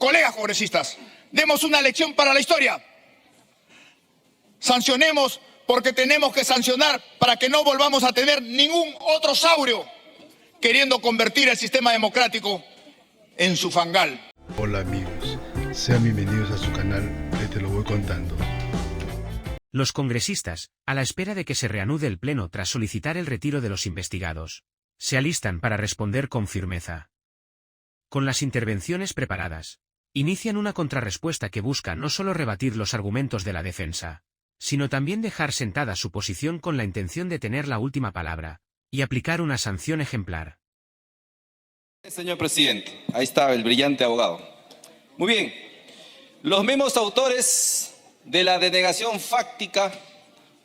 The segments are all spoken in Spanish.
Colegas congresistas, demos una lección para la historia. Sancionemos porque tenemos que sancionar para que no volvamos a tener ningún otro saurio queriendo convertir el sistema democrático en su fangal. Hola amigos, sean bienvenidos a su canal de Te lo voy contando. Los congresistas, a la espera de que se reanude el pleno tras solicitar el retiro de los investigados, se alistan para responder con firmeza. Con las intervenciones preparadas, inician una contrarrespuesta que busca no solo rebatir los argumentos de la defensa, sino también dejar sentada su posición con la intención de tener la última palabra, y aplicar una sanción ejemplar. Señor presidente, ahí está el brillante abogado. Muy bien, los mismos autores de la denegación fáctica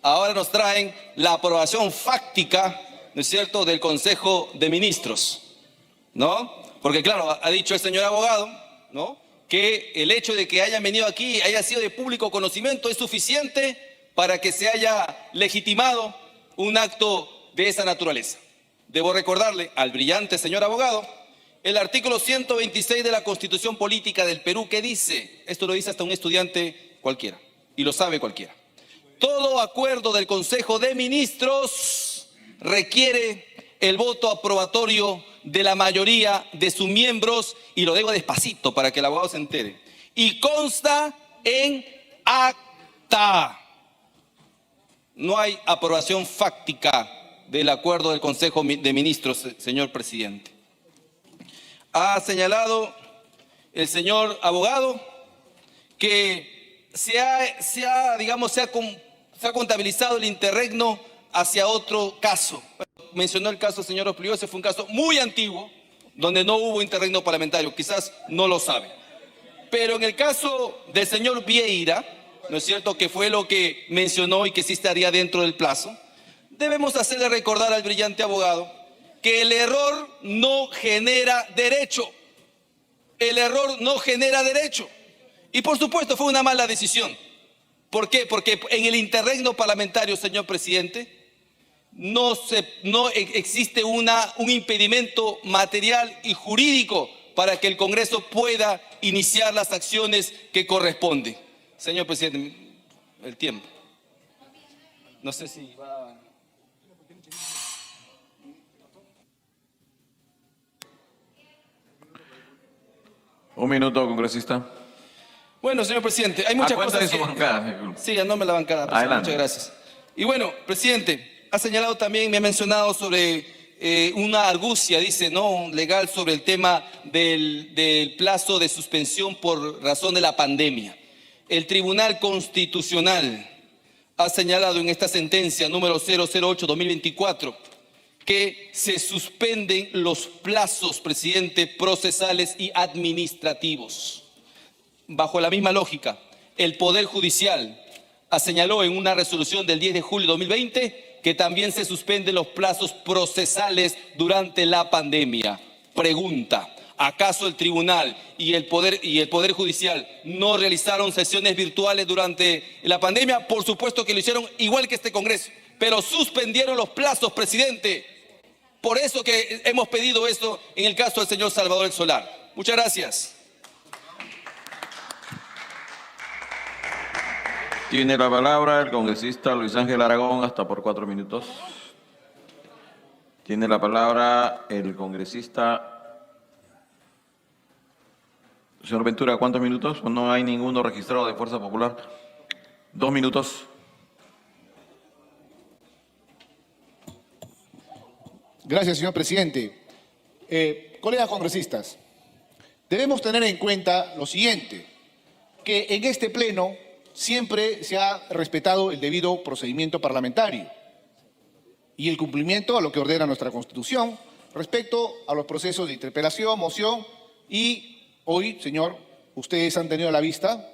ahora nos traen la aprobación fáctica, ¿no es cierto?, del Consejo de Ministros, ¿no? Porque claro, ha dicho el señor abogado, ¿no?, que el hecho de que hayan venido aquí, haya sido de público conocimiento, es suficiente para que se haya legitimado un acto de esa naturaleza. Debo recordarle al brillante señor abogado el artículo 126 de la Constitución Política del Perú, que dice, esto lo dice hasta un estudiante cualquiera, y lo sabe cualquiera: todo acuerdo del Consejo de Ministros requiere el voto aprobatorio de la mayoría de sus miembros, y lo digo despacito para que el abogado se entere, y consta en acta. No hay aprobación fáctica del acuerdo del Consejo de Ministros, señor presidente. Ha señalado el señor abogado que se ha contabilizado el interregno hacia otro caso. Mencionó el caso del señor Osplió, ese fue un caso muy antiguo, donde no hubo interregno parlamentario, quizás no lo sabe. Pero en el caso del señor Vieira, ¿no es cierto?, que fue lo que mencionó y que sí estaría dentro del plazo, debemos hacerle recordar al brillante abogado que el error no genera derecho. El error no genera derecho. Y por supuesto fue una mala decisión. ¿Por qué? Porque en el interregno parlamentario, señor presidente, no existe un impedimento material y jurídico para que el Congreso pueda iniciar las acciones que corresponden. Señor presidente, el tiempo. No sé si va... Un minuto, congresista. Bueno, señor presidente, hay muchas cosas de su bancada. Sí, ya no me la bancada. Muchas gracias. Y bueno, presidente, ha señalado también, me ha mencionado sobre una argucia, dice, ¿no?, legal sobre el tema del plazo de suspensión por razón de la pandemia. El Tribunal Constitucional ha señalado en esta sentencia número 008-2024 que se suspenden los plazos, presidente, procesales y administrativos. Bajo la misma lógica, el Poder Judicial señaló en una resolución del 10 de julio de 2020 que también se suspenden los plazos procesales durante la pandemia. Pregunta: ¿acaso el Tribunal y el Poder Judicial no realizaron sesiones virtuales durante la pandemia? Por supuesto que lo hicieron, igual que este Congreso, pero suspendieron los plazos, presidente. Por eso que hemos pedido esto en el caso del señor Salvador El Solar. Muchas gracias. Tiene la palabra el congresista Luis Ángel Aragón, hasta por 4 minutos. Tiene la palabra el congresista... Señor Ventura, ¿cuántos minutos? No hay ninguno registrado de Fuerza Popular. 2 minutos. Gracias, señor presidente. Colegas congresistas, debemos tener en cuenta lo siguiente, que en este pleno siempre se ha respetado el debido procedimiento parlamentario y el cumplimiento a lo que ordena nuestra Constitución respecto a los procesos de interpelación, moción y hoy, señor, ustedes han tenido a la vista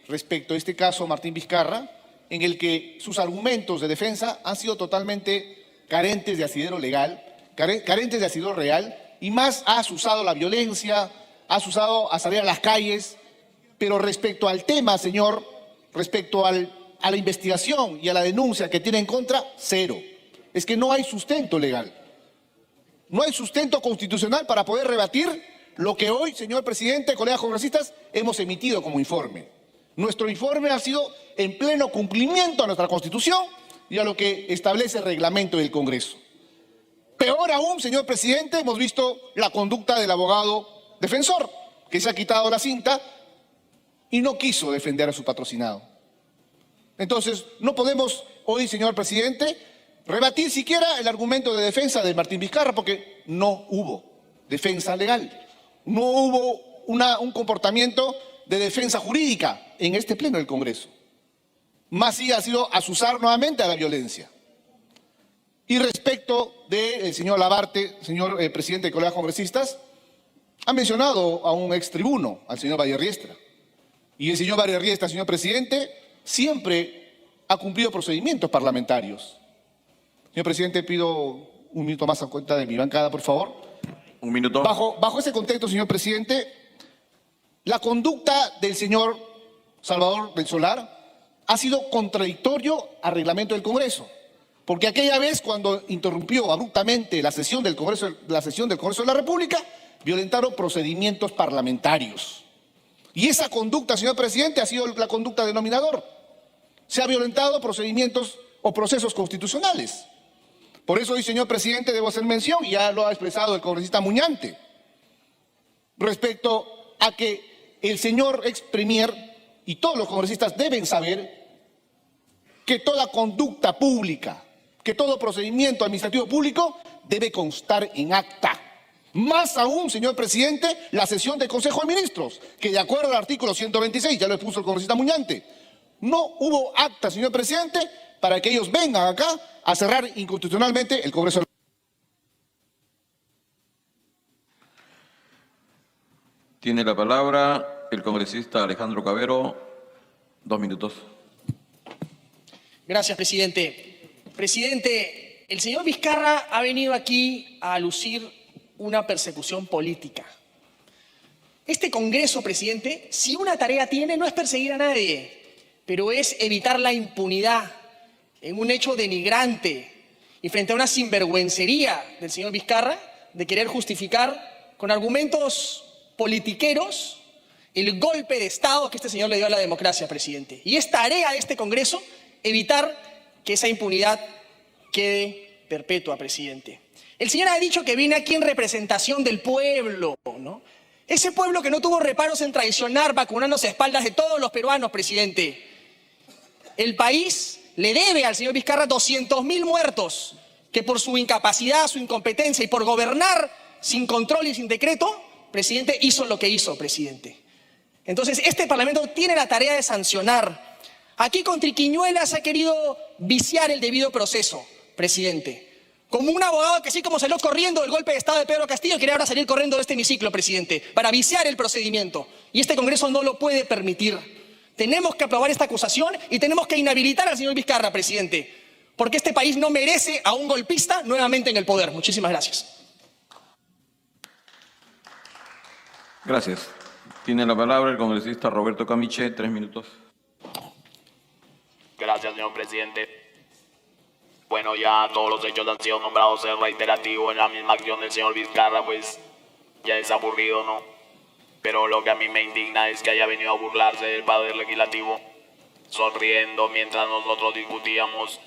respecto a este caso Martín Vizcarra, en el que sus argumentos de defensa han sido totalmente carentes de asidero legal, carentes de asidero real, y más has usado la violencia, has usado a salir a las calles, pero respecto al tema, señor, respecto a la investigación y a la denuncia que tiene en contra, cero. Es que no hay sustento legal, no hay sustento constitucional para poder rebatir lo que hoy, señor presidente, colegas congresistas, hemos emitido como informe. Nuestro informe ha sido en pleno cumplimiento a nuestra Constitución y a lo que establece el reglamento del Congreso. Peor aún, señor presidente, hemos visto la conducta del abogado defensor, que se ha quitado la cinta y no quiso defender a su patrocinado. Entonces, no podemos hoy, señor presidente, rebatir siquiera el argumento de defensa de Martín Vizcarra, porque no hubo defensa legal, no hubo un comportamiento de defensa jurídica en este pleno del Congreso. Más sí ha sido azuzar nuevamente a la violencia. Y respecto del señor Labarte, señor presidente de colegas congresistas, ha mencionado a un extribuno, al señor Vallerriestra. Y el señor Vallerriestra, señor presidente, siempre ha cumplido procedimientos parlamentarios. Señor presidente, pido un minuto más a cuenta de mi bancada, por favor. Un minuto. Bajo ese contexto, señor presidente, la conducta del señor Salvador del Solar ha sido contradictorio al reglamento del Congreso. Porque aquella vez, cuando interrumpió abruptamente la sesión del Congreso de la República, violentaron procedimientos parlamentarios. Y esa conducta, señor presidente, ha sido la conducta denominador. Se ha violentado procedimientos o procesos constitucionales. Por eso hoy, señor presidente, debo hacer mención, y ya lo ha expresado el congresista Muñante, respecto a que el señor ex premier y todos los congresistas deben saber que toda conducta pública, que todo procedimiento administrativo público debe constar en acta. Más aún, señor presidente, la sesión del Consejo de Ministros, que de acuerdo al artículo 126, ya lo expuso el congresista Muñante, no hubo acta, señor presidente, para que ellos vengan acá a cerrar inconstitucionalmente el Congreso. Tiene la palabra el congresista Alejandro Cabero. 2 minutos. Gracias, presidente. Presidente, el señor Vizcarra ha venido aquí a lucir una persecución política. Este Congreso, presidente, si una tarea tiene, no es perseguir a nadie, pero es evitar la impunidad en un hecho denigrante y frente a una sinvergüencería del señor Vizcarra de querer justificar con argumentos politiqueros el golpe de Estado que este señor le dio a la democracia, presidente. Y es tarea de este Congreso evitar que esa impunidad quede perpetua, presidente. El señor ha dicho que viene aquí en representación del pueblo, ¿no? Ese pueblo que no tuvo reparos en traicionar, vacunándose a espaldas de todos los peruanos, presidente. El país le debe al señor Vizcarra 200.000 muertos, que por su incapacidad, su incompetencia y por gobernar sin control y sin decreto, presidente, hizo lo que hizo, presidente. Entonces, este Parlamento tiene la tarea de sancionar. Aquí con triquiñuelas ha querido viciar el debido proceso, presidente. Como un abogado que así como salió corriendo del golpe de Estado de Pedro Castillo, quiere ahora salir corriendo de este hemiciclo, presidente, para viciar el procedimiento. Y este Congreso no lo puede permitir. Tenemos que aprobar esta acusación y tenemos que inhabilitar al señor Vizcarra, presidente, porque este país no merece a un golpista nuevamente en el poder. Muchísimas gracias. Gracias. Tiene la palabra el congresista Roberto Camiche. 3 minutos. Gracias, señor presidente. Bueno, ya todos los hechos han sido nombrados en reiterativo en la misma acción del señor Vizcarra, pues ya es aburrido, ¿no? Pero lo que a mí me indigna es que haya venido a burlarse del Poder Legislativo, sonriendo mientras nosotros discutíamos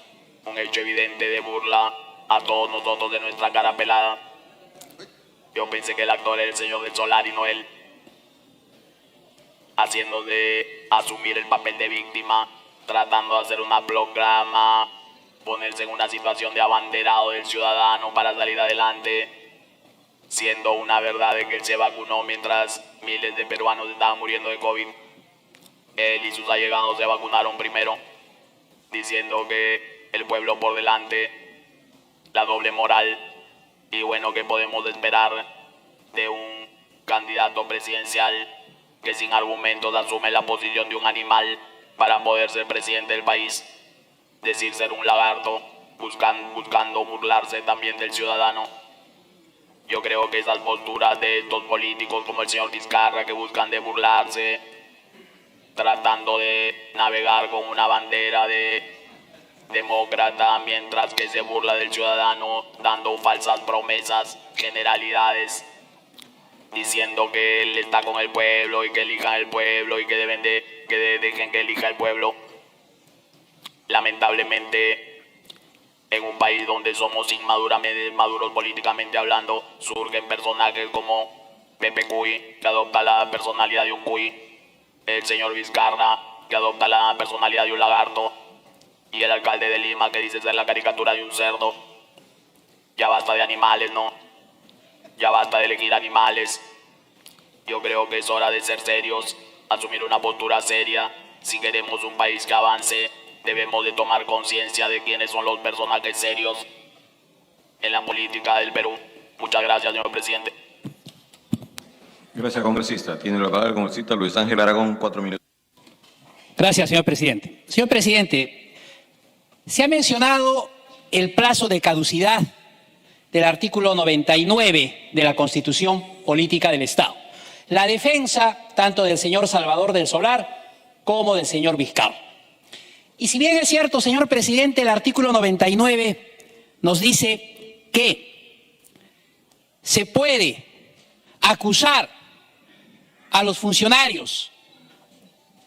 un hecho evidente de burla a todos nosotros de nuestra cara pelada. Yo pensé que el actor era el señor del Solar y no él, haciendo de asumir el papel de víctima, tratando de hacer una proclama, ponerse en una situación de abanderado del ciudadano para salir adelante, siendo una verdad de que él se vacunó mientras miles de peruanos estaban muriendo de COVID. Él y sus allegados se vacunaron primero, diciendo que el pueblo por delante, la doble moral. Y bueno, ¿qué podemos esperar de un candidato presidencial que sin argumentos asume la posición de un animal para poder ser presidente del país? Decir ser un lagarto, buscando burlarse también del ciudadano. Yo creo que esas posturas de estos políticos como el señor Vizcarra, que buscan de burlarse, tratando de navegar con una bandera de demócrata, mientras que se burla del ciudadano, dando falsas promesas, generalidades, diciendo que él está con el pueblo y que elijan el pueblo y que dejen que elija el pueblo. Lamentablemente, en un país donde somos inmaduros políticamente hablando, surgen personajes como Pepe Cuy, que adopta la personalidad de un cuy, el señor Vizcarra, que adopta la personalidad de un lagarto, y el alcalde de Lima, que dice ser la caricatura de un cerdo. Ya basta de animales, ¿no? Ya basta de elegir animales. Yo creo que es hora de ser serios, asumir una postura seria. Si queremos un país que avance, debemos de tomar conciencia de quiénes son los personajes serios en la política del Perú. Muchas gracias, señor presidente. Gracias, congresista. Tiene la palabra el congresista Luis Ángel Aragón, 4 minutos. Gracias, señor presidente. Señor presidente, se ha mencionado el plazo de caducidad del artículo 99 de la Constitución Política del Estado. La defensa tanto del señor Salvador del Solar como del señor Vizcarra. Y si bien es cierto, señor presidente, el artículo 99 nos dice que se puede acusar a los funcionarios,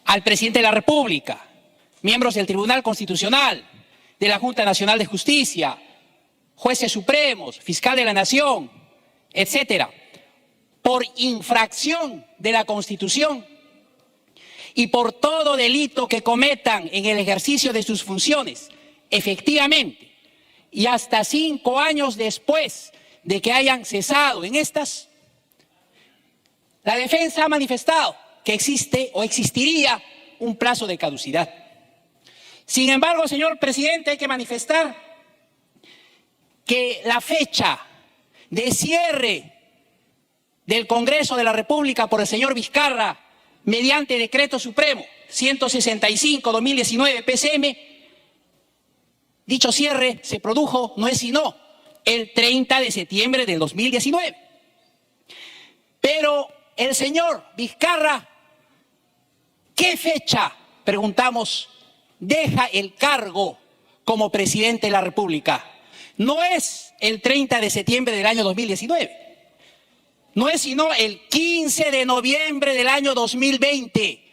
al presidente de la República, miembros del Tribunal Constitucional, de la Junta Nacional de Justicia, jueces supremos, fiscal de la Nación, etcétera, por infracción de la Constitución y por todo delito que cometan en el ejercicio de sus funciones, efectivamente, y hasta 5 años después de que hayan cesado en estas, la defensa ha manifestado que existe o existiría un plazo de caducidad. Sin embargo, señor presidente, hay que manifestar que la fecha de cierre del Congreso de la República por el señor Vizcarra mediante Decreto Supremo 165/2019 PCM, dicho cierre se produjo, no es sino el 30 de septiembre del 2019. Pero el señor Vizcarra, ¿qué fecha, preguntamos, deja el cargo como presidente de la República? No es el 30 de septiembre del año 2019, no es sino el 15 de noviembre del año 2020.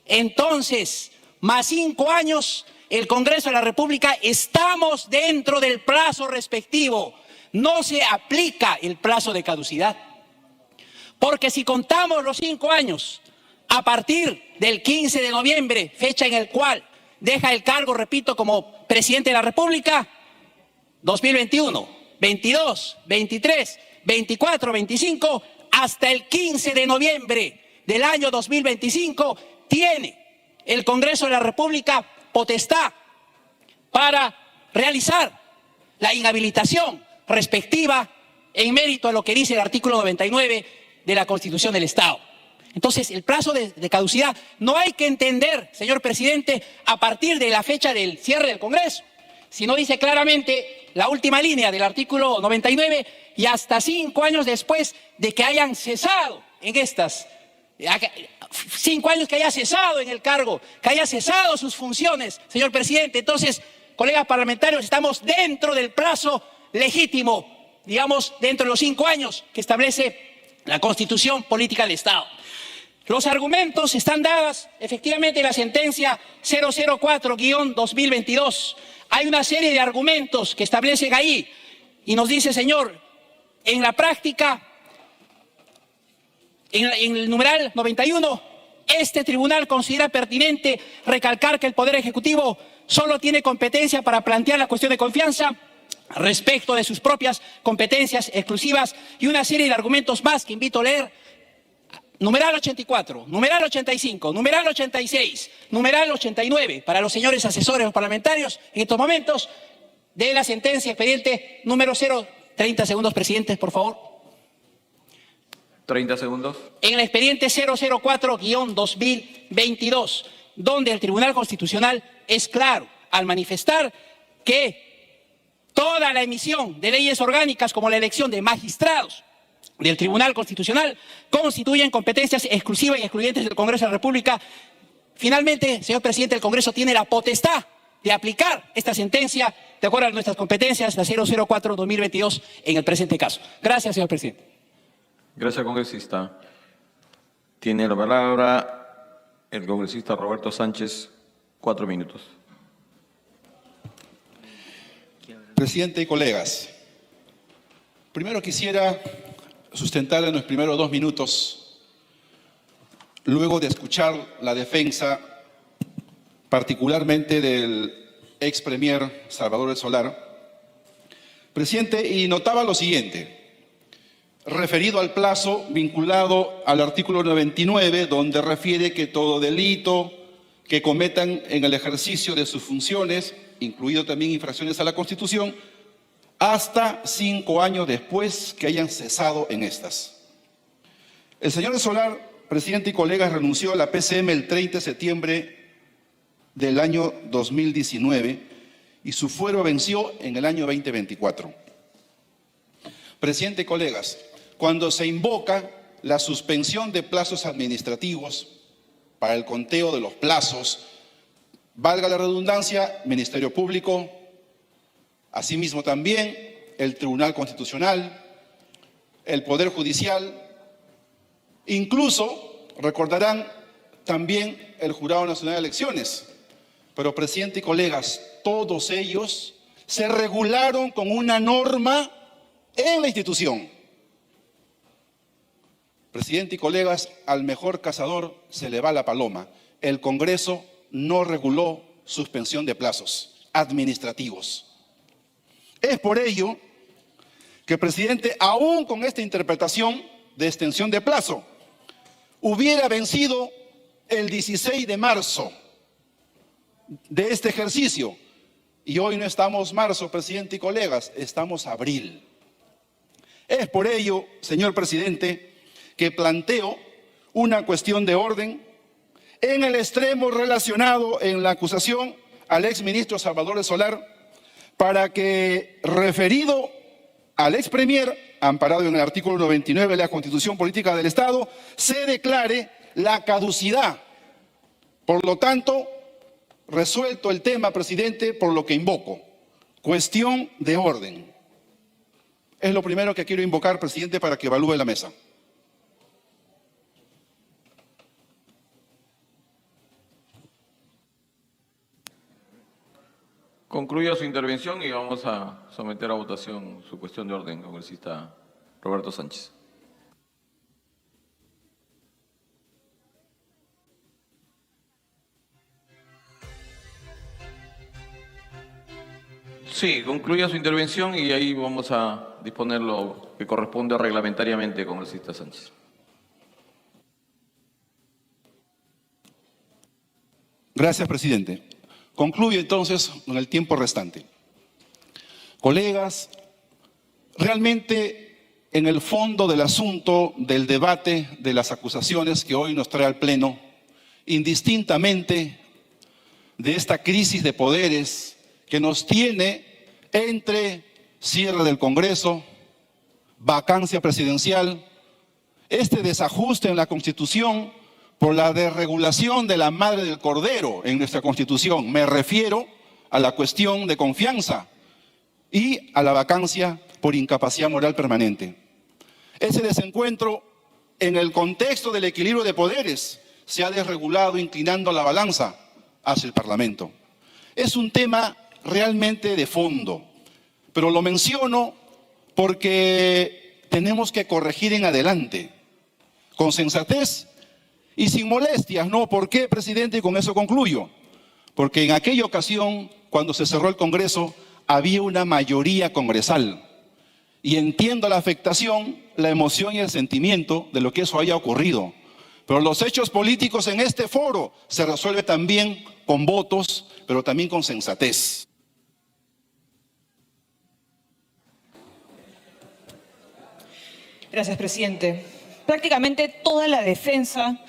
Entonces, más 5 años, el Congreso de la República, estamos dentro del plazo respectivo. No se aplica el plazo de caducidad. Porque si contamos los 5 años a partir del 15 de noviembre, fecha en el cual deja el cargo, repito, como presidente de la República, 2021, 22, 23, 24, 25, hasta el 15 de noviembre del año 2025, tiene el Congreso de la República potestad para realizar la inhabilitación respectiva en mérito a lo que dice el artículo 99 de la Constitución del Estado. Entonces, el plazo de caducidad no hay que entender, señor presidente, a partir de la fecha del cierre del Congreso, sino dice claramente la última línea del artículo 99 y hasta 5 años después de que hayan cesado en estas, 5 años que haya cesado en el cargo, que haya cesado sus funciones, señor presidente. Entonces, colegas parlamentarios, estamos dentro del plazo legítimo, digamos, dentro de los 5 años que establece la Constitución Política del Estado. Los argumentos están dados efectivamente en la sentencia 004-2022. Hay una serie de argumentos que establecen ahí y nos dice, señor, en la práctica, en el numeral 91, este tribunal considera pertinente recalcar que el Poder Ejecutivo solo tiene competencia para plantear la cuestión de confianza respecto de sus propias competencias exclusivas y una serie de argumentos más que invito a leer. Numeral 84, numeral 85, numeral 86, numeral 89, para los señores asesores o parlamentarios en estos momentos, de la sentencia expediente número 0, 30 segundos, presidente, por favor. 30 segundos. En el expediente 004-2022, donde el Tribunal Constitucional es claro al manifestar que toda la emisión de leyes orgánicas como la elección de magistrados del Tribunal Constitucional constituyen competencias exclusivas y excluyentes del Congreso de la República. Finalmente, señor presidente, el Congreso tiene la potestad de aplicar esta sentencia de acuerdo a nuestras competencias, la 004-2022, en el presente caso. Gracias, señor presidente. Gracias, congresista. Tiene la palabra el congresista Roberto Sánchez, 4 minutos. Presidente y colegas, primero quisiera sustentar en los primeros 2 minutos, luego de escuchar la defensa, particularmente del ex premier Salvador del Solar, presidente, y notaba lo siguiente, referido al plazo vinculado al artículo 99, donde refiere que todo delito que cometan en el ejercicio de sus funciones, incluido también infracciones a la Constitución, hasta 5 años después que hayan cesado en estas. El señor Solar, presidente y colegas, renunció a la PCM el 30 de septiembre del año 2019 y su fuero venció en el año 2024. Presidente y colegas, cuando se invoca la suspensión de plazos administrativos para el conteo de los plazos, valga la redundancia, Ministerio Público, asimismo también el Tribunal Constitucional, el Poder Judicial, incluso, recordarán, también el Jurado Nacional de Elecciones. Pero, presidente y colegas, todos ellos se regularon con una norma en la institución. Presidente y colegas, al mejor cazador se le va la paloma. El Congreso no reguló suspensión de plazos administrativos. Es por ello que, presidente, aún con esta interpretación de extensión de plazo, hubiera vencido el 16 de marzo de este ejercicio. Y hoy no estamos marzo, presidente y colegas, estamos abril. Es por ello, señor presidente, que planteo una cuestión de orden en el extremo relacionado en la acusación al exministro Salvador del Solar para que, referido al ex premier, amparado en el artículo 99 de la Constitución Política del Estado, se declare la caducidad. Por lo tanto, resuelto el tema, presidente, por lo que invoco, cuestión de orden. Es lo primero que quiero invocar, presidente, para que evalúe la mesa. Concluya su intervención y vamos a someter a votación su cuestión de orden, congresista Roberto Sánchez. Sí, concluya su intervención y ahí vamos a disponer lo que corresponde reglamentariamente, congresista Sánchez. Gracias, presidente. Concluyo entonces en el tiempo restante. Colegas, realmente en el fondo del asunto del debate de las acusaciones que hoy nos trae al Pleno, indistintamente de esta crisis de poderes que nos tiene entre cierre del Congreso, vacancia presidencial, este desajuste en la Constitución por la desregulación de la madre del cordero en nuestra Constitución. Me refiero a la cuestión de confianza y a la vacancia por incapacidad moral permanente. Ese desencuentro en el contexto del equilibrio de poderes se ha desregulado inclinando la balanza hacia el Parlamento. Es un tema realmente de fondo, pero lo menciono porque tenemos que corregir en adelante, con sensatez y sin molestias, ¿no? ¿Por qué, presidente? Y con eso concluyo. Porque en aquella ocasión, cuando se cerró el Congreso, había una mayoría congresal. Y entiendo la afectación, la emoción y el sentimiento de lo que eso haya ocurrido. Pero los hechos políticos en este foro se resuelven también con votos, pero también con sensatez. Gracias, presidente. Prácticamente toda la defensa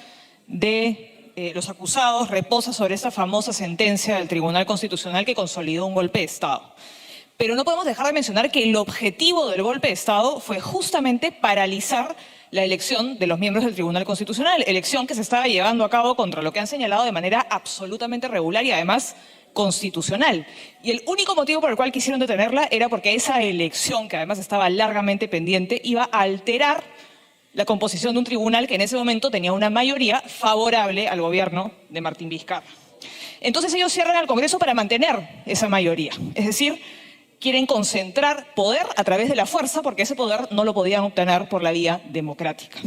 de los acusados reposa sobre esa famosa sentencia del Tribunal Constitucional que consolidó un golpe de Estado. Pero no podemos dejar de mencionar que el objetivo del golpe de Estado fue justamente paralizar la elección de los miembros del Tribunal Constitucional, elección que se estaba llevando a cabo contra lo que han señalado de manera absolutamente regular y además constitucional. Y el único motivo por el cual quisieron detenerla era porque esa elección, que además estaba largamente pendiente, iba a alterar la composición de un tribunal que en ese momento tenía una mayoría favorable al gobierno de Martín Vizcarra. Entonces ellos cierran al Congreso para mantener esa mayoría. Es decir, quieren concentrar poder a través de la fuerza porque ese poder no lo podían obtener por la vía democrática.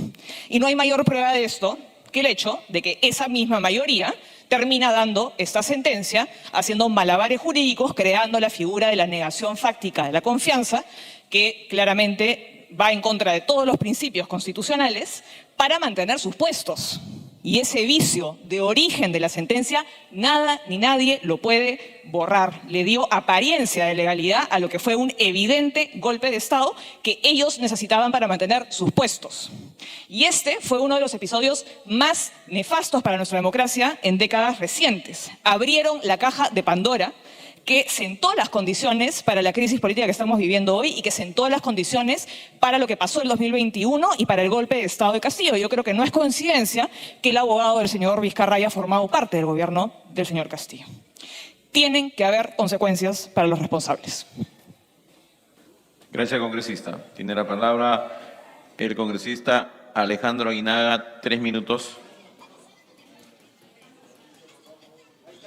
Y no hay mayor prueba de esto que el hecho de que esa misma mayoría termina dando esta sentencia, haciendo malabares jurídicos, creando la figura de la negación fáctica de la confianza, que claramente va en contra de todos los principios constitucionales, para mantener sus puestos. Y ese vicio de origen de la sentencia, nada ni nadie lo puede borrar. Le dio apariencia de legalidad a lo que fue un evidente golpe de Estado que ellos necesitaban para mantener sus puestos. Y este fue uno de los episodios más nefastos para nuestra democracia en décadas recientes. Abrieron la caja de Pandora, que sentó las condiciones para la crisis política que estamos viviendo hoy y que sentó las condiciones para lo que pasó en el 2021 y para el golpe de Estado de Castillo. Yo creo que no es coincidencia que el abogado del señor Vizcarra haya formado parte del gobierno del señor Castillo. Tienen que haber consecuencias para los responsables. Gracias, congresista. Tiene la palabra el congresista Alejandro Aguinaga, 3 minutos.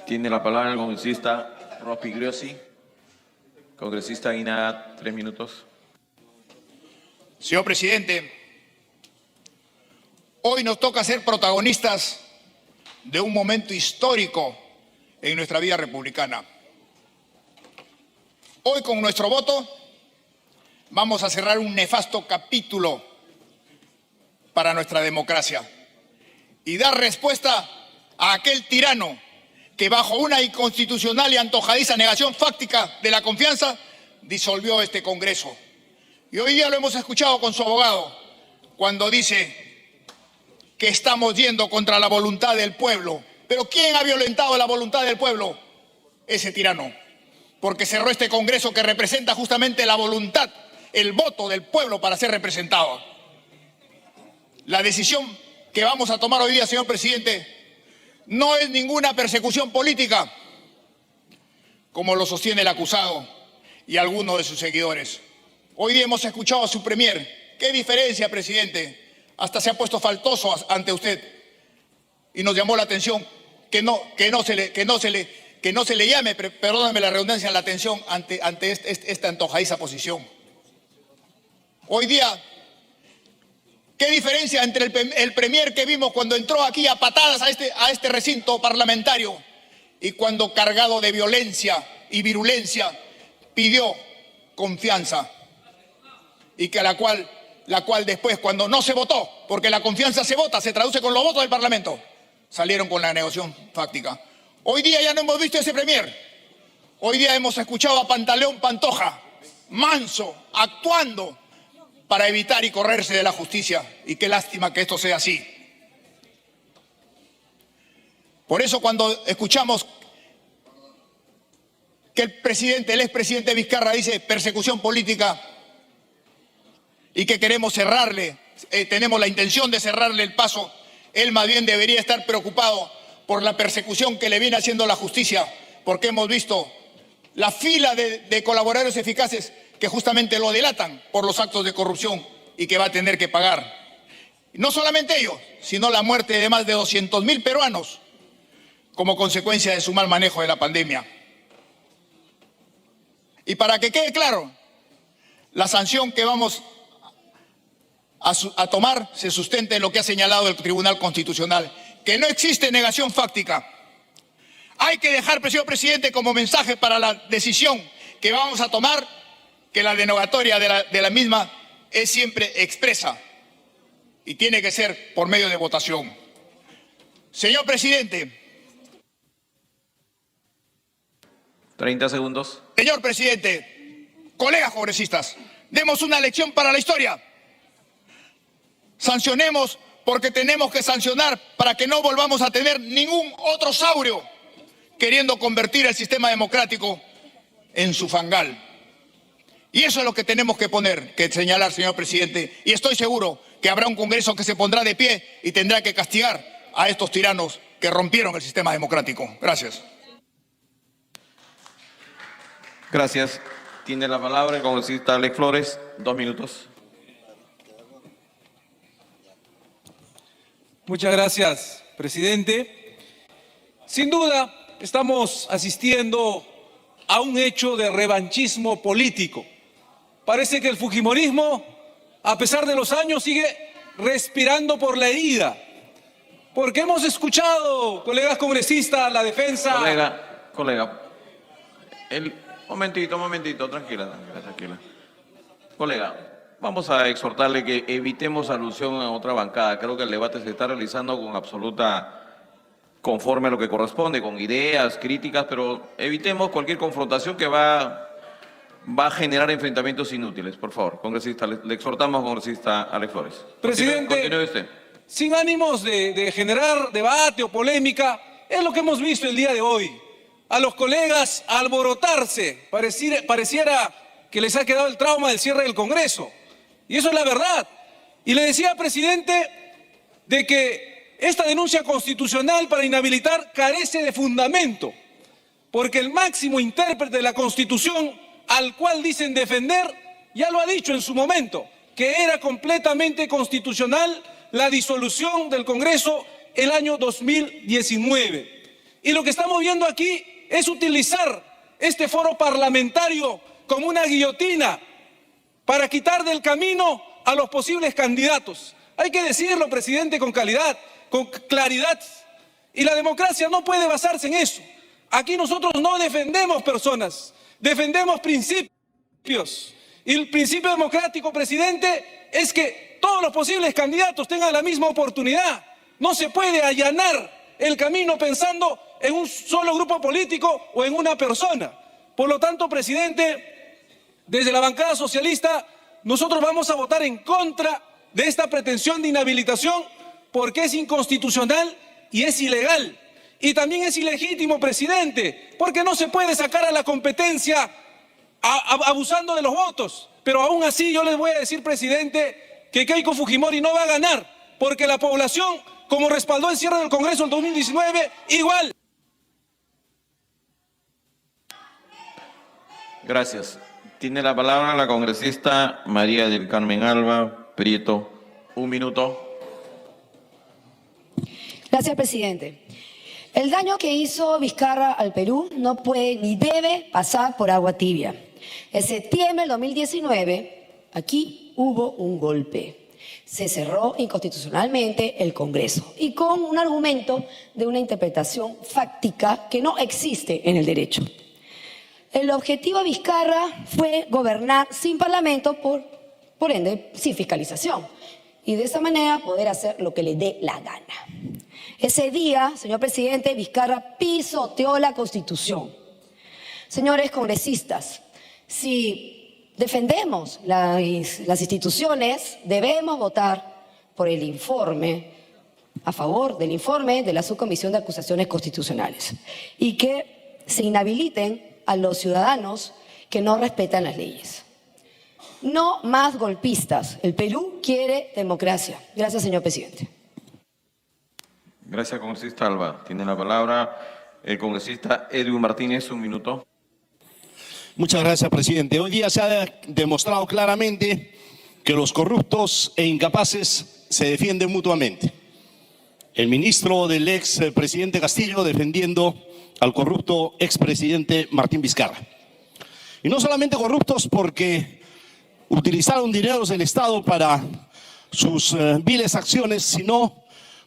Tiene la palabra el congresista Rospigliosi. Congresista Aguinaga, 3 minutos. Señor presidente, hoy nos toca ser protagonistas de un momento histórico en nuestra vida republicana. Hoy, con nuestro voto, vamos a cerrar un nefasto capítulo para nuestra democracia y dar respuesta a aquel tirano que bajo una inconstitucional y antojadiza negación fáctica de la confianza disolvió este Congreso. Y hoy día lo hemos escuchado con su abogado cuando dice que estamos yendo contra la voluntad del pueblo. Pero ¿quién ha violentado la voluntad del pueblo? Ese tirano. Porque cerró este Congreso que representa justamente la voluntad, el voto del pueblo para ser representado. La decisión que vamos a tomar hoy día, señor presidente, no es ninguna persecución política, como lo sostiene el acusado y algunos de sus seguidores. Hoy día hemos escuchado a su premier. ¿Qué diferencia, presidente? Hasta se ha puesto faltoso ante usted y nos llamó la atención que no se le llame, perdónenme la redundancia, la atención ante esta antojadiza posición. Hoy día, ¿qué diferencia entre el premier que vimos cuando entró aquí a patadas a este recinto parlamentario y cuando, cargado de violencia y virulencia, pidió confianza y que la cual después, cuando no se votó, porque la confianza se vota, se traduce con los votos del Parlamento, salieron con la negociación fáctica? Hoy día ya no hemos visto a ese premier. Hoy día hemos escuchado a Pantaleón Pantoja, manso, actuando para evitar y correrse de la justicia. Y qué lástima que esto sea así. Por eso, cuando escuchamos que el expresidente Vizcarra dice persecución política y que queremos cerrarle, tenemos la intención de cerrarle el paso, él más bien debería estar preocupado por la persecución que le viene haciendo la justicia, porque hemos visto la fila de colaboradores eficaces que justamente lo delatan por los actos de corrupción y que va a tener que pagar. No solamente ellos, sino la muerte de más de 200.000 peruanos como consecuencia de su mal manejo de la pandemia. Y para que quede claro, la sanción que vamos a tomar se sustenta en lo que ha señalado el Tribunal Constitucional, que no existe negación fáctica. Hay que dejar, señor presidente, como mensaje para la decisión que vamos a tomar, que la denegatoria de la misma es siempre expresa y tiene que ser por medio de votación. Señor presidente. 30 segundos. Señor presidente, colegas congresistas, demos una lección para la historia. Sancionemos porque tenemos que sancionar para que no volvamos a tener ningún otro saurio queriendo convertir el sistema democrático en su fangal. Y eso es lo que tenemos que señalar, señor presidente. Y estoy seguro que habrá un Congreso que se pondrá de pie y tendrá que castigar a estos tiranos que rompieron el sistema democrático. Gracias. Gracias. Tiene la palabra el congresista Alex Flores, 2 minutos. Muchas gracias, presidente. Sin duda, estamos asistiendo a un hecho de revanchismo político. Parece que el fujimorismo, a pesar de los años, sigue respirando por la herida. Porque hemos escuchado, colegas congresistas, la defensa... Colega. Momentito, tranquila. Colega, vamos a exhortarle que evitemos alusión a otra bancada. Creo que el debate se está realizando con absoluta conforme a lo que corresponde, con ideas, críticas, pero evitemos cualquier confrontación que va a generar enfrentamientos inútiles. Por favor, congresista, le exhortamos, congresista Alex Flores. Presidente, continúe usted. Sin ánimos de generar debate o polémica, es lo que hemos visto el día de hoy. A los colegas alborotarse, pareciera que les ha quedado el trauma del cierre del Congreso. Y eso es la verdad. Y le decía, presidente, de que esta denuncia constitucional para inhabilitar carece de fundamento, porque el máximo intérprete de la Constitución, al cual dicen defender, ya lo ha dicho en su momento, que era completamente constitucional la disolución del Congreso el año 2019. Y lo que estamos viendo aquí es utilizar este foro parlamentario como una guillotina para quitar del camino a los posibles candidatos. Hay que decirlo, presidente, con calidad, con claridad. Y la democracia no puede basarse en eso. Aquí nosotros no defendemos personas, defendemos principios. Y el principio democrático, presidente, es que todos los posibles candidatos tengan la misma oportunidad. No se puede allanar el camino pensando en un solo grupo político o en una persona. Por lo tanto, presidente, desde la bancada socialista, nosotros vamos a votar en contra de esta pretensión de inhabilitación porque es inconstitucional y es ilegal. Y también es ilegítimo, presidente, porque no se puede sacar a la competencia abusando de los votos. Pero aún así yo les voy a decir, presidente, que Keiko Fujimori no va a ganar, porque la población, como respaldó el cierre del Congreso en 2019, igual. Gracias. Tiene la palabra la congresista María del Carmen Alba Prieto. 1 minuto. Gracias, presidente. El daño que hizo Vizcarra al Perú no puede ni debe pasar por agua tibia. En septiembre del 2019, aquí hubo un golpe. Se cerró inconstitucionalmente el Congreso y con un argumento de una interpretación fáctica que no existe en el derecho. El objetivo de Vizcarra fue gobernar sin parlamento, por ende, sin fiscalización. Y de esa manera poder hacer lo que le dé la gana. Ese día, señor presidente, Vizcarra pisoteó la Constitución. Señores congresistas, si defendemos las instituciones, debemos votar por el informe, a favor del informe de la Subcomisión de Acusaciones Constitucionales y que se inhabiliten a los ciudadanos que no respetan las leyes. No más golpistas. El Perú quiere democracia. Gracias, señor presidente. Gracias, congresista Alba. Tiene la palabra el congresista Edwin Martínez. 1 minuto. Muchas gracias, presidente. Hoy día se ha demostrado claramente que los corruptos e incapaces se defienden mutuamente. El ministro del expresidente Castillo defendiendo al corrupto expresidente Martín Vizcarra. Y no solamente corruptos porque utilizaron dineros del Estado para sus viles acciones, sino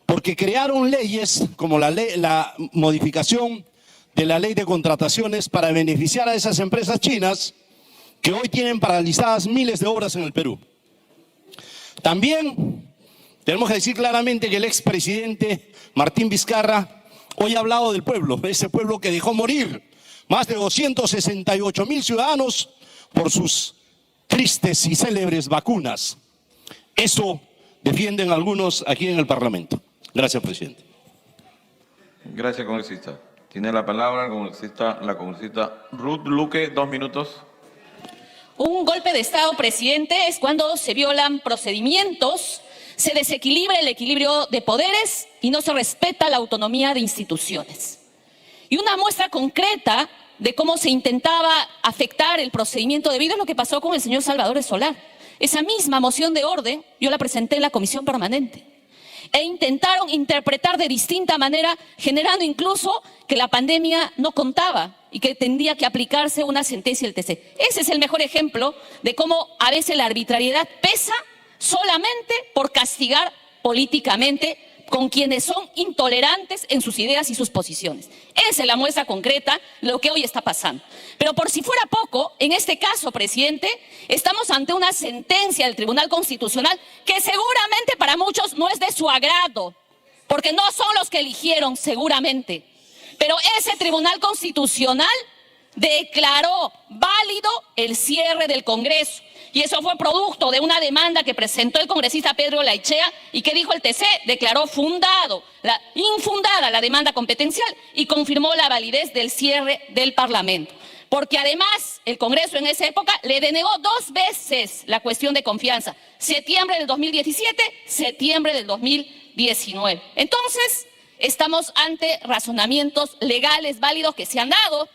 porque crearon leyes como la modificación de la ley de contrataciones para beneficiar a esas empresas chinas que hoy tienen paralizadas miles de obras en el Perú. También tenemos que decir claramente que el expresidente Martín Vizcarra hoy ha hablado del pueblo, ese pueblo que dejó morir más de 268.000 ciudadanos por sus tristes y célebres vacunas. Eso defienden algunos aquí en el Parlamento. Gracias, presidente. Gracias, congresista. Tiene la palabra la congresista Ruth Luque. 2 minutos. Un golpe de Estado, presidente, es cuando se violan procedimientos, se desequilibra el equilibrio de poderes y no se respeta la autonomía de instituciones. Y una muestra concreta de cómo se intentaba afectar el procedimiento debido es lo que pasó con el señor Salvador Solar. Esa misma moción de orden yo la presenté en la comisión permanente. e intentaron interpretar de distinta manera, generando incluso que la pandemia no contaba y que tendría que aplicarse una sentencia del TC. Ese es el mejor ejemplo de cómo a veces la arbitrariedad pesa solamente por castigar políticamente con quienes son intolerantes en sus ideas y sus posiciones. Esa es la muestra concreta de lo que hoy está pasando. Pero por si fuera poco, en este caso, presidente, estamos ante una sentencia del Tribunal Constitucional que seguramente para muchos no es de su agrado, porque no son los que eligieron seguramente. Pero ese Tribunal Constitucional declaró válido el cierre del Congreso. Y eso fue producto de una demanda que presentó el congresista Pedro Laichea y que dijo el TC, declaró infundada la demanda competencial y confirmó la validez del cierre del Parlamento. Porque además el Congreso en esa época le denegó 2 veces la cuestión de confianza, septiembre del 2017, septiembre del 2019. Entonces, estamos ante razonamientos legales válidos que se han dado,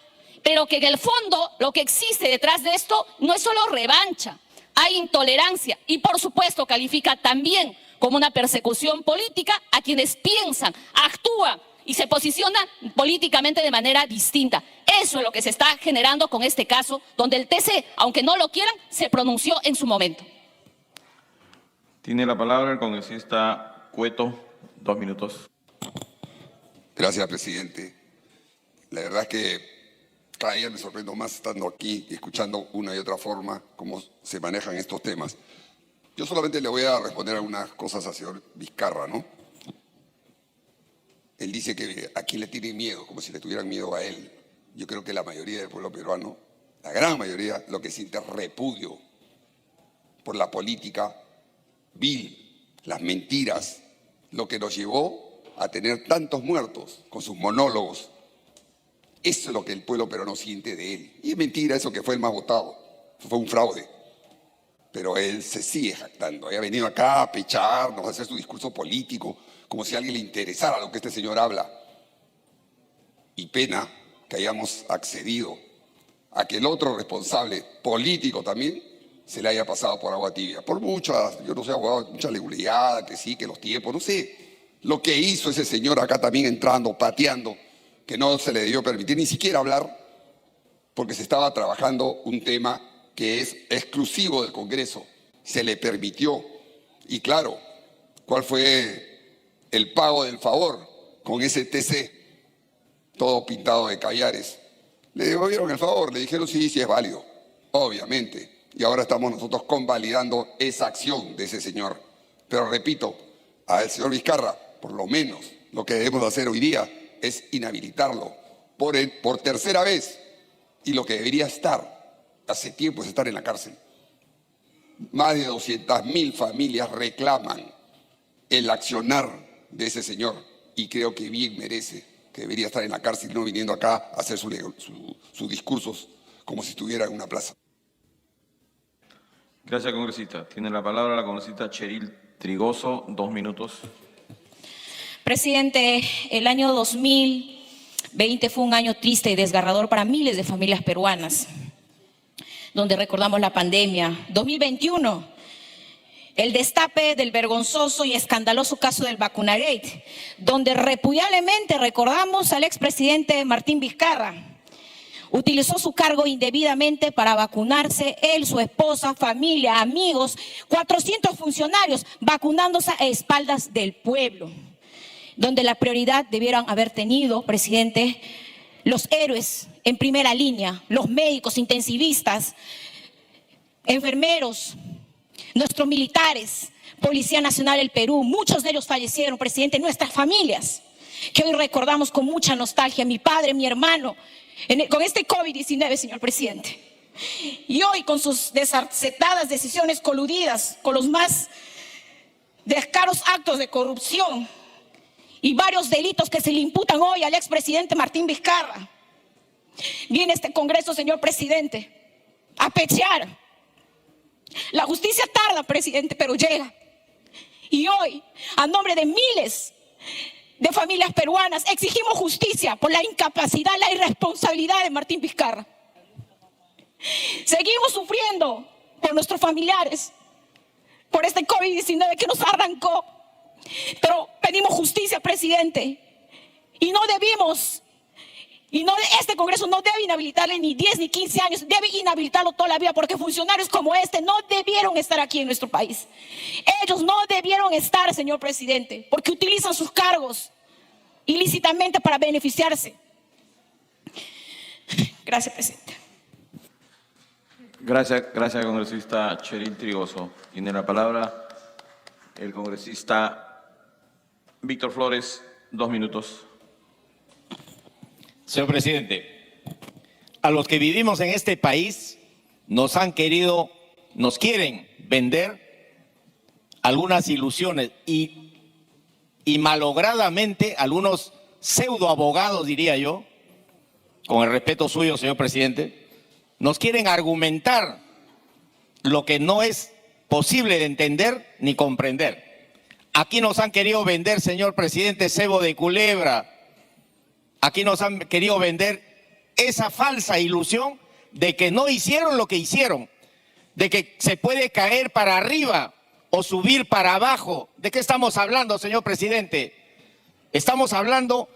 pero que en el fondo lo que existe detrás de esto no es solo revancha, hay intolerancia y por supuesto califica también como una persecución política a quienes piensan, actúan y se posicionan políticamente de manera distinta. Eso es lo que se está generando con este caso, donde el TC, aunque no lo quieran, se pronunció en su momento. Tiene la palabra el congresista Cueto, 2 minutos. Gracias, presidente. La verdad es que cada día me sorprendo más estando aquí y escuchando una y otra forma cómo se manejan estos temas. Yo solamente le voy a responder algunas cosas al señor Vizcarra, ¿no? Él dice que a quién le tienen miedo, como si le tuvieran miedo a él. Yo creo que la mayoría del pueblo peruano, la gran mayoría, lo que siente es repudio por la política vil, las mentiras, lo que nos llevó a tener tantos muertos con sus monólogos. Eso es lo que el pueblo peruano siente de él. Y es mentira eso que fue el más votado. Fue un fraude. Pero él se sigue jactando. Ha venido acá a pecharnos, a hacer su discurso político, como si a alguien le interesara lo que este señor habla. Y pena que hayamos accedido a que el otro responsable político también se le haya pasado por agua tibia. Por muchas, yo no sé, abogado, mucha legulidad, que sí, que los tiempos, no sé. Lo que hizo ese señor acá también entrando, pateando, que no se le debió permitir ni siquiera hablar, porque se estaba trabajando un tema que es exclusivo del Congreso. Se le permitió. Y claro, ¿cuál fue el pago del favor con ese TC? Todo pintado de caviares. Le devolvieron el favor, le dijeron sí, sí es válido, obviamente. Y ahora estamos nosotros convalidando esa acción de ese señor. Pero repito, al señor Vizcarra, por lo menos lo que debemos hacer hoy día es inhabilitarlo por tercera vez. Y lo que debería estar, hace tiempo, es estar en la cárcel. Más de 200.000 familias reclaman el accionar de ese señor. Y creo que bien merece, que debería estar en la cárcel, no viniendo acá a hacer sus discursos como si estuviera en una plaza. Gracias, congresista. Tiene la palabra la congresista Cheryl Trigoso, 2 minutos. Presidente, el año 2020 fue un año triste y desgarrador para miles de familias peruanas, donde recordamos la pandemia. 2021, el destape del vergonzoso y escandaloso caso del Vacunagate, donde repudiablemente recordamos al expresidente Martín Vizcarra. Utilizó su cargo indebidamente para vacunarse, él, su esposa, familia, amigos, 400 funcionarios vacunándose a espaldas del pueblo, donde la prioridad debieran haber tenido, presidente, los héroes en primera línea, los médicos intensivistas, enfermeros, nuestros militares, Policía Nacional del Perú, muchos de ellos fallecieron, presidente, nuestras familias, que hoy recordamos con mucha nostalgia, mi padre, mi hermano, con este COVID-19, señor presidente. Y hoy con sus desacertadas decisiones coludidas con los más descaros actos de corrupción y varios delitos que se le imputan hoy al expresidente Martín Vizcarra, viene este Congreso, señor presidente, a pechar. La justicia tarda, presidente, pero llega. Y hoy, a nombre de miles de familias peruanas, exigimos justicia por la incapacidad, la irresponsabilidad de Martín Vizcarra. Seguimos sufriendo por nuestros familiares, por este COVID-19 que nos arrancó Pero pedimos justicia, presidente. Y no debimos, este Congreso no debe inhabilitarle ni 10 ni 15 años, debe inhabilitarlo toda la vida, porque funcionarios como este no debieron estar aquí en nuestro país. Ellos no debieron estar, señor presidente, porque utilizan sus cargos ilícitamente para beneficiarse. Gracias, presidente. Gracias, congresista Cheryl Trigoso. Tiene la palabra el congresista Víctor Flores, 2 minutos. Señor presidente, a los que vivimos en este país nos quieren vender algunas ilusiones y malogradamente algunos pseudo abogados, diría yo, con el respeto suyo, señor presidente, nos quieren argumentar lo que no es posible de entender ni comprender. Aquí nos han querido vender, señor presidente, cebo de culebra. Aquí nos han querido vender esa falsa ilusión de que no hicieron lo que hicieron, de que se puede caer para arriba o subir para abajo. ¿De qué estamos hablando, señor presidente? Estamos hablando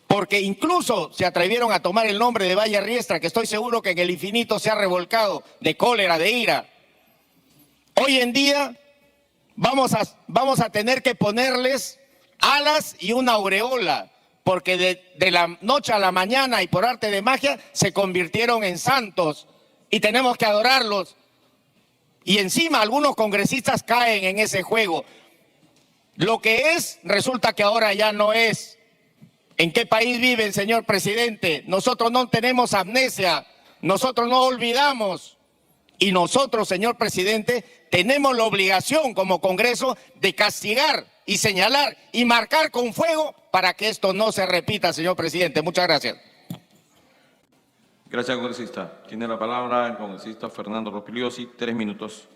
porque incluso se atrevieron a tomar el nombre de Valle Riestra, que estoy seguro que en el infinito se ha revolcado de cólera, de ira. Hoy en día vamos a tener que ponerles alas y una aureola, porque de la noche a la mañana y por arte de magia se convirtieron en santos y tenemos que adorarlos. Y encima algunos congresistas caen en ese juego. Lo que es, resulta que ahora ya no es. ¿En qué país viven, señor presidente? Nosotros no tenemos amnesia, nosotros no olvidamos. Y nosotros, señor presidente, tenemos la obligación como Congreso de castigar y señalar y marcar con fuego para que esto no se repita, señor presidente. Muchas gracias. Gracias, congresista. Tiene la palabra el congresista Fernando Rospigliosi, 3 minutos.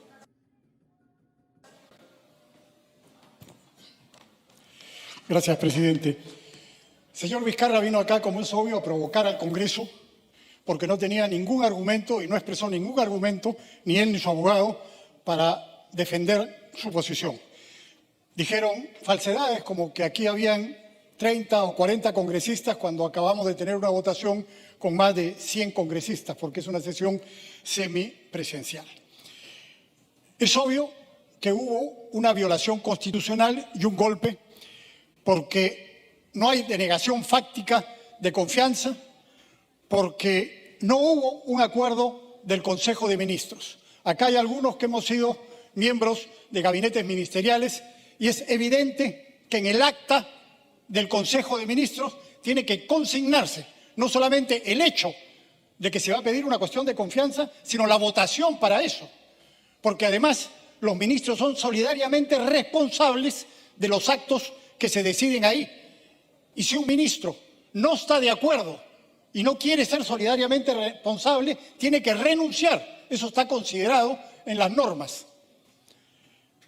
Gracias, presidente. Señor Vizcarra vino acá, como es obvio, a provocar al Congreso porque no tenía ningún argumento y no expresó ningún argumento, ni él ni su abogado, para defender su posición. Dijeron falsedades como que aquí habían 30 o 40 congresistas cuando acabamos de tener una votación con más de 100 congresistas, porque es una sesión semipresencial. Es obvio que hubo una violación constitucional y un golpe, porque no hay denegación fáctica de confianza, porque no hubo un acuerdo del Consejo de Ministros. Acá hay algunos que hemos sido miembros de gabinetes ministeriales y es evidente que en el acta del Consejo de Ministros tiene que consignarse no solamente el hecho de que se va a pedir una cuestión de confianza, sino la votación para eso. Porque además los ministros son solidariamente responsables de los actos que se deciden ahí. Y si un ministro no está de acuerdo y no quiere ser solidariamente responsable, tiene que renunciar. Eso está considerado en las normas.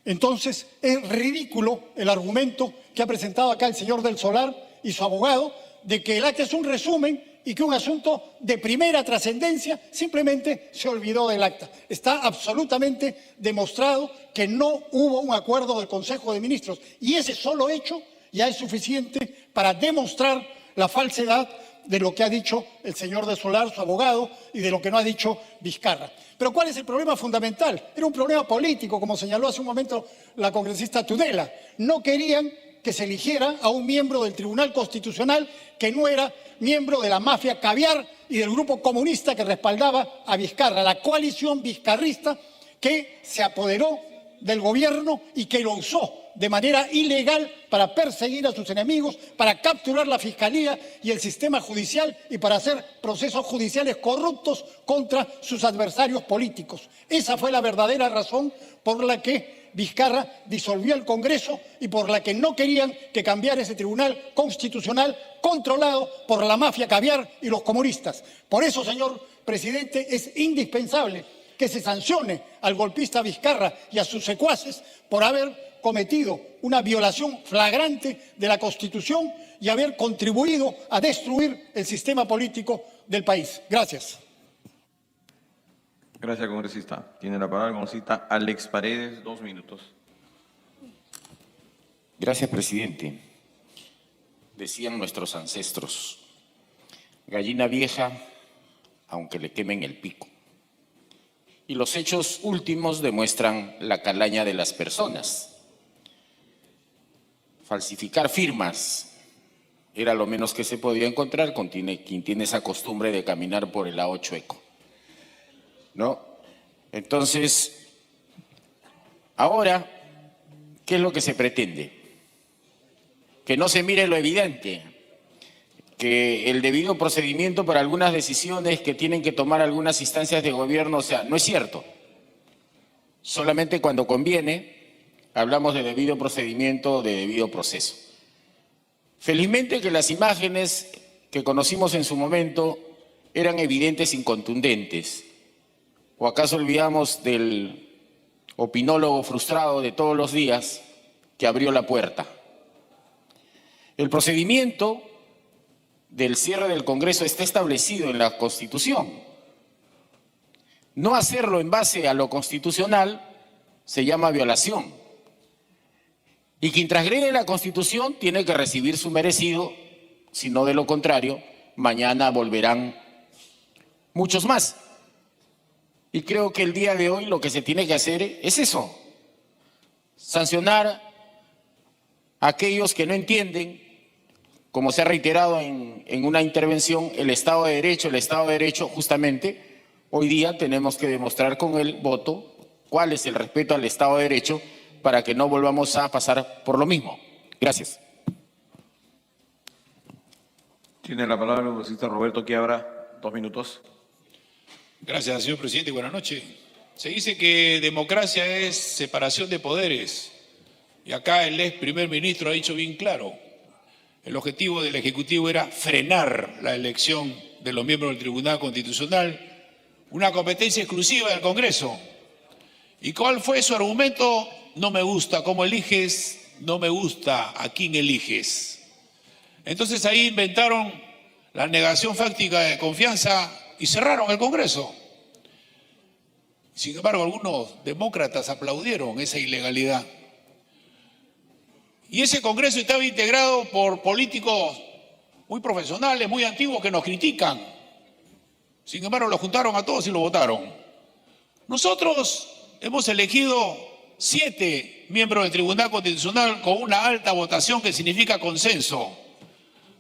Entonces, es ridículo el argumento que ha presentado acá el señor del Solar y su abogado de que el acta es un resumen y que un asunto de primera trascendencia simplemente se olvidó del acta. Está absolutamente demostrado que no hubo un acuerdo del Consejo de Ministros y ese solo hecho ya es suficiente para demostrar la falsedad de lo que ha dicho el señor del Solar, su abogado, y de lo que no ha dicho Vizcarra. Pero ¿cuál es el problema fundamental? Era un problema político, como señaló hace un momento la congresista Tudela. No querían que se eligiera a un miembro del Tribunal Constitucional que no era miembro de la mafia caviar y del grupo comunista que respaldaba a Vizcarra, la coalición vizcarrista que se apoderó del gobierno y que lo usó de manera ilegal para perseguir a sus enemigos, para capturar la Fiscalía y el sistema judicial y para hacer procesos judiciales corruptos contra sus adversarios políticos. Esa fue la verdadera razón por la que Vizcarra disolvió el Congreso y por la que no querían que cambiara ese Tribunal Constitucional controlado por la mafia caviar y los comunistas. Por eso, señor presidente, es indispensable que se sancione al golpista Vizcarra y a sus secuaces por haber cometido una violación flagrante de la Constitución y haber contribuido a destruir el sistema político del país. Gracias. Gracias, congresista. Tiene la palabra el congresista Alex Paredes, 2 minutos. Gracias, presidente. Señor Vizcarra vino acá, como es obvio, a provocar al Congreso porque no tenía ningún argumento y no expresó ningún argumento, ni él ni su abogado, para defender su posición. Gracias, presidente. Decían nuestros ancestros, gallina vieja, aunque le quemen el pico. Y los hechos últimos demuestran la calaña de las personas. Falsificar firmas era lo menos que se podía encontrar con quien tiene esa costumbre de caminar por el lado chueco, ¿no? Entonces, ahora, ¿qué es lo que se pretende? Que no se mire lo evidente, que el debido procedimiento para algunas decisiones que tienen que tomar algunas instancias de gobierno, o sea, no es cierto. Solamente cuando conviene hablamos de debido procedimiento, de debido proceso. Felizmente que las imágenes que conocimos en su momento eran evidentes y contundentes. ¿O acaso olvidamos del opinólogo frustrado de todos los días que abrió la puerta? El procedimiento del cierre del Congreso está establecido en la Constitución. No hacerlo en base a lo constitucional se llama violación. Y quien transgrede la Constitución tiene que recibir su merecido, si no de lo contrario, mañana volverán muchos más. Y creo que el día de hoy lo que se tiene que hacer es eso, sancionar a aquellos que no entienden, como se ha reiterado en una intervención, el Estado de Derecho. El Estado de Derecho, justamente, hoy día tenemos que demostrar con el voto cuál es el respeto al Estado de Derecho para que no volvamos a pasar por lo mismo. Gracias. Tiene la palabra el congresista Roberto Quiabra, 2 minutos. Gracias, señor presidente. Buenas noches. Se dice que democracia es separación de poderes. Y acá el ex primer ministro ha dicho bien claro. El objetivo del Ejecutivo era frenar la elección de los miembros del Tribunal Constitucional, una competencia exclusiva del Congreso. ¿Y cuál fue su argumento? No me gusta cómo eliges, no me gusta a quién eliges. Entonces ahí inventaron la negación fáctica de confianza y cerraron el Congreso. Sin embargo, algunos demócratas aplaudieron esa ilegalidad. Y ese Congreso estaba integrado por políticos muy profesionales, muy antiguos, que nos critican. Sin embargo, lo juntaron a todos y lo votaron. Nosotros hemos elegido 7 miembros del Tribunal Constitucional con una alta votación que significa consenso.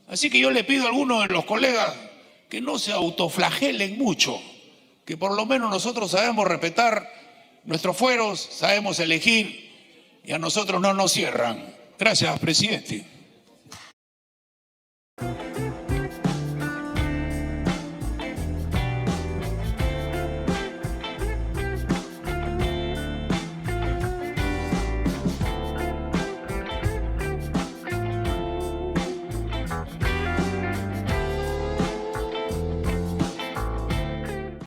Así que yo le pido a algunos de los colegas que no se autoflagelen mucho, que por lo menos nosotros sabemos respetar nuestros fueros, sabemos elegir y a nosotros no nos cierran. Gracias, presidente.